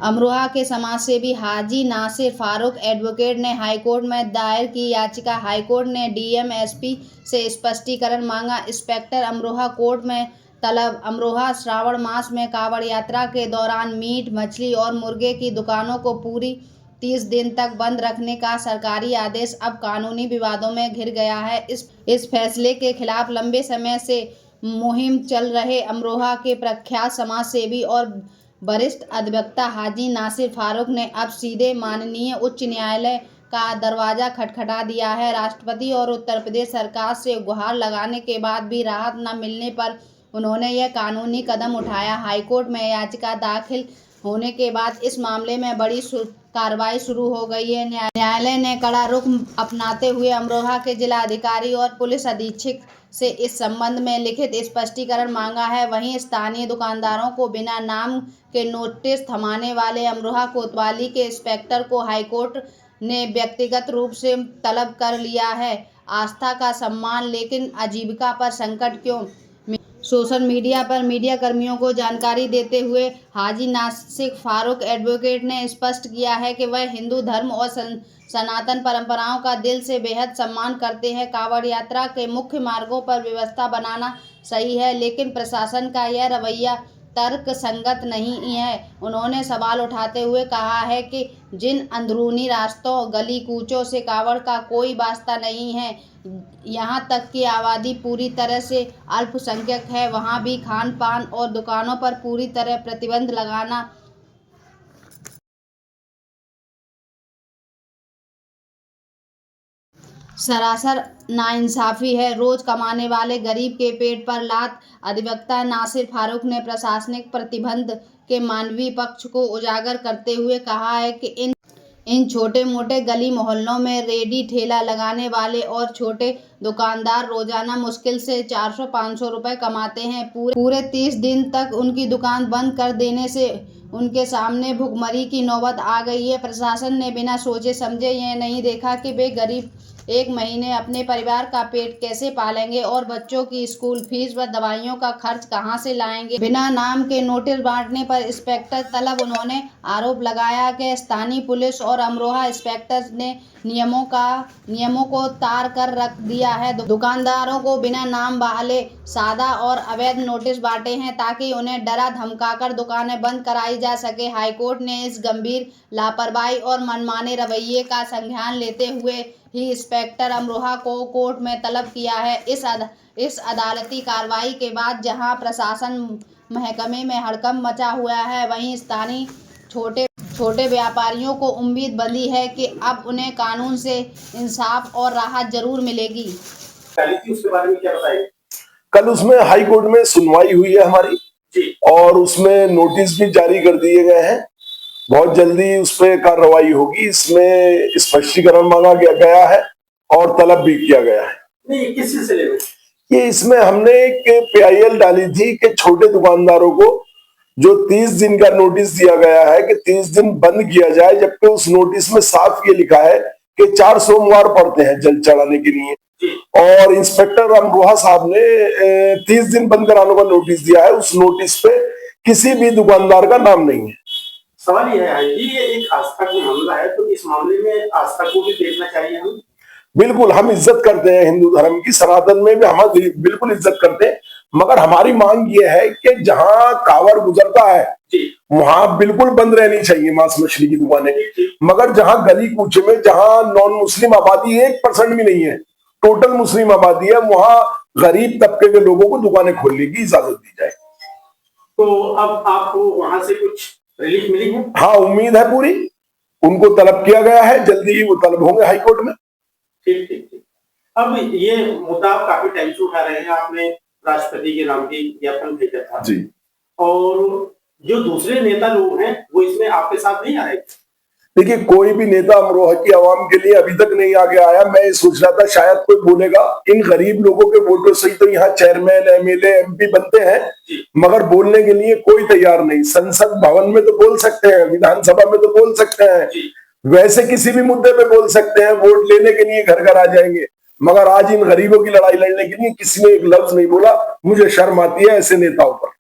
अमरोहा के समाजसेवी हाजी नासिर फारूक एडवोकेट ने हाईकोर्ट में दायर की याचिका। हाईकोर्ट ने डीएम एसपी से स्पष्टीकरण मांगा। इंस्पेक्टर अमरोहा कोर्ट में तलब। अमरोहा श्रावण मास में कांवड़ यात्रा के दौरान मीट, मछली और मुर्गे की दुकानों को पूरी 30 दिन तक बंद रखने का सरकारी आदेश अब कानूनी विवादों में घिर गया है। इस फैसले के खिलाफ लंबे समय से मुहिम चल रहे अमरोहा के प्रख्यात समाजसेवी और वरिष्ठ अधिवक्ता हाजी नासिर फारूक ने अब सीधे माननीय उच्च न्यायालय का दरवाजा खटखटा दिया है। राष्ट्रपति और उत्तर प्रदेश सरकार से गुहार लगाने के बाद भी राहत न मिलने पर उन्होंने यह कानूनी कदम उठाया। हाईकोर्ट में याचिका दाखिल होने के बाद इस मामले में बड़ी कार्रवाई शुरू हो गई है। न्यायालय ने कड़ा रुख अपनाते हुए अमरोहा के जिलाधिकारी और पुलिस अधीक्षक से इस संबंध में लिखित स्पष्टीकरण मांगा है। वहीं स्थानीय दुकानदारों को बिना नाम के नोटिस थमाने वाले अमरोहा कोतवाली के इंस्पेक्टर को हाईकोर्ट ने व्यक्तिगत रूप से तलब कर लिया है। आस्था का सम्मान लेकिन आजीविका पर संकट क्यों? सोशल मीडिया पर मीडिया कर्मियों को जानकारी देते हुए हाजी नासिर फारूक एडवोकेट ने स्पष्ट किया है कि वह हिंदू धर्म और सनातन परंपराओं का दिल से बेहद सम्मान करते हैं। कांवड़ यात्रा के मुख्य मार्गों पर व्यवस्था बनाना सही है, लेकिन प्रशासन का यह रवैया तर्क संगत नहीं है। उन्होंने सवाल उठाते हुए कहा है कि जिन अंदरूनी रास्तों, गली कूचों से कांवड़ का कोई वास्ता नहीं है, यहाँ तक कि आबादी पूरी तरह से अल्पसंख्यक है, वहाँ भी खान पान और दुकानों पर पूरी तरह प्रतिबंध लगाना सरासर नाइंसाफी है। रोज कमाने वाले गरीब के पेट पर लात। अधिवक्ता नासिर फारूक ने प्रशासनिक प्रतिबंध के मानवीय पक्ष को उजागर करते हुए कहा है कि इन छोटे मोटे गली मोहल्लों में रेडी ठेला लगाने वाले और छोटे दुकानदार रोजाना मुश्किल से 400-500 रुपए कमाते हैं। पूरे 30 दिन तक उनकी दुकान बंद कर देने से उनके सामने भुखमरी की नौबत आ गई है। प्रशासन ने बिना सोचे समझे यह नहीं देखा कि वे गरीब एक महीने अपने परिवार का पेट कैसे पालेंगे और बच्चों की स्कूल फीस व दवाइयों का खर्च कहां से लाएंगे। बिना नाम के नोटिस बांटने पर इंस्पेक्टर तलब। उन्होंने आरोप लगाया कि स्थानीय पुलिस और अमरोहा इंस्पेक्टर ने नियमों को तार कर रख दिया है। दुकानदारों को बिना नाम वाले सादा और अवैध नोटिस बांटे हैं ताकि उन्हें डरा धमकाकर दुकानें बंद कराई जा सके। हाईकोर्ट ने इस गंभीर लापरवाही और मनमाने रवैये का संज्ञान लेते हुए ही इंस्पेक्टर अमरोहा को कोर्ट में तलब किया है। इस अदालती कार्रवाई के बाद जहां प्रशासन महकमे में हड़कंप मचा हुआ है, वहीं स्थानीय छोटे व्यापारियों को उम्मीद बंधी है कि अब उन्हें कानून से इंसाफ और राहत जरूर मिलेगी। उसके बारे में क्या बताइए? कल उसमें हाई कोर्ट में सुनवाई हुई है हमारी जी, और उसमें नोटिस भी जारी कर दिए गए हैं। बहुत जल्दी उस पर कार्रवाई होगी। इसमें स्पष्टीकरण मांगा गया है और तलब भी किया गया है। नहीं, किस सिलसिले में? ये इसमें हमने एक PIL डाली थी कि छोटे दुकानदारों को जो 30 दिन का नोटिस दिया गया है कि 30 दिन बंद किया जाए, जबकि उस नोटिस में साफ ये लिखा है कि 4 सोमवार पड़ते हैं जल चढ़ाने के लिए, और इंस्पेक्टर अमरोहा साहब ने 30 दिन बंद कराने का नोटिस दिया है। उस नोटिस पे किसी भी दुकानदार का नाम नहीं है। सवाल ये है, ये एक आस्था का मामला है, तो इस मामले में आस्था को भी देखना चाहिए। हम बिल्कुल हम इज्जत करते हैं हिंदू धर्म की, सनातन में भी हम बिल्कुल इज्जत करते हैं, मगर हमारी मांग ये है कि जहां कांवड़ गुजरता है वहां बिल्कुल बंद रहनी चाहिए मांस मछली की दुकानें, मगर जहां गली कूचे में जहां नॉन मुस्लिम आबादी 1% भी नहीं है, टोटल मुस्लिम आबादी है, वहां गरीब तबके के लोगों को दुकानें खोलने की इजाजत दी जाए। तो अब आपको वहां से कुछ रिलीफ मिली है? हाँ, उम्मीद है पूरी। उनको तलब किया गया है, जल्दी ही वो तलब होंगे हाई कोर्ट में। ठीक ठीक ठीक। अब ये मुद्दा काफी टाइम से उठा रहे हैं, आपने राष्ट्रपति के नाम की ज्ञापन भेजा था जी, और जो दूसरे नेता लोग हैं वो इसमें आपके साथ नहीं आए? देखिए, कोई भी नेता अमरोहा की आवाम के लिए अभी तक नहीं आगे आया। मैं सोच रहा था शायद कोई बोलेगा, इन गरीब लोगों के वोटों से ही तो यहाँ चेयरमैन, MLA, MP बनते हैं, मगर बोलने के लिए कोई तैयार नहीं। संसद भवन में तो बोल सकते हैं, विधानसभा में तो बोल सकते हैं, वैसे किसी भी मुद्दे पे बोल सकते हैं, वोट लेने के लिए घर घर आ जाएंगे, मगर आज इन गरीबों की लड़ाई लड़ने के लिए किसी ने एक लफ्ज नहीं बोला। मुझे शर्म आती है ऐसे नेताओं पर।